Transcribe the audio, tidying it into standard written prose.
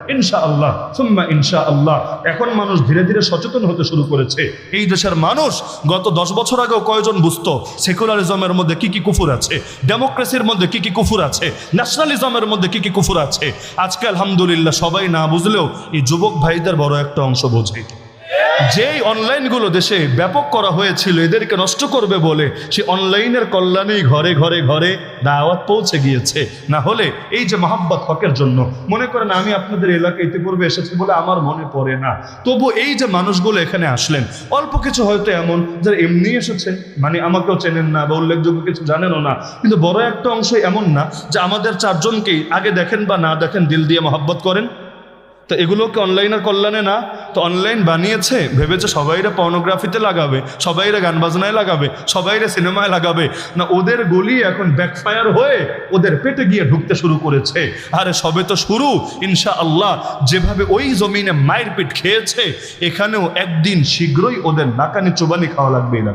ইনশাআল্লাহ সুম্মা ইনশাআল্লাহ। এখন মানুষ ধীরে ধীরে সচেতন হতে শুরু করেছে। এই দেশের মানুষ গত 10 বছর আগেও কয়জন বুঝতো সেকুলারিজমের মধ্যে কি কি কুফুর আছে, ডেমোক্রেসির মধ্যে কি কি কুফুর আছে, ন্যাশনালিজমের মধ্যে কি কি কুফুর আছে। আজকে আলহামদুলিল্লাহ সবাই না বুঝলেও এই যুবক ভাইদের বড় একটা অংশ বোঝে। যেই অনলাইনগুলো দেশে ব্যাপক করা হয়েছিল এদেরকে নষ্ট করবে বলে, সে অনলাইনের কল্যাণেই ঘরে ঘরে ঘরে দাওয়াত পৌঁছে গিয়েছে। না হলে এই যে মহাব্বত হকের জন্য, মনে করেন আমি আপনাদের এলাকায় ইতিপূর্বে এসেছি বলে আমার মনে পড়ে না, তবু এই যে মানুষগুলো এখানে আসলেন, অল্প কিছু হয়তো এমন যারা এমনি এসেছেন, মানে আমাকেও চেনেন না বা উল্লেখযোগ্য কিছু জানেনও না, কিন্তু বড় একটা অংশ এমন না যে আমাদের চারজনকেই আগে দেখেন বা না দেখেন দিল দিয়ে মহাব্বত করেন। তো এগুলোকে অনলাইনের কল্যাণে না, তো অনলাইন বানিয়েছে ভেবেছে সবাইরা পর্নোগ্রাফিতে লাগাবে, সবাইরা গান বাজনায় লাগাবে, সবাইরা সিনেমায় লাগাবে, না ওদের গলি এখন ব্যাকফায়ার হয়ে ওদের পেটে গিয়ে ঢুকতে শুরু করেছে। আরে সবে তো শুরু, ইনশাআল্লাহ যেভাবে ওই জমিনে মায়ের পিঠ খেয়েছে এখানেও একদিন শীঘ্রই ওদের নাকানি চোবানি খাওয়া লাগবে না।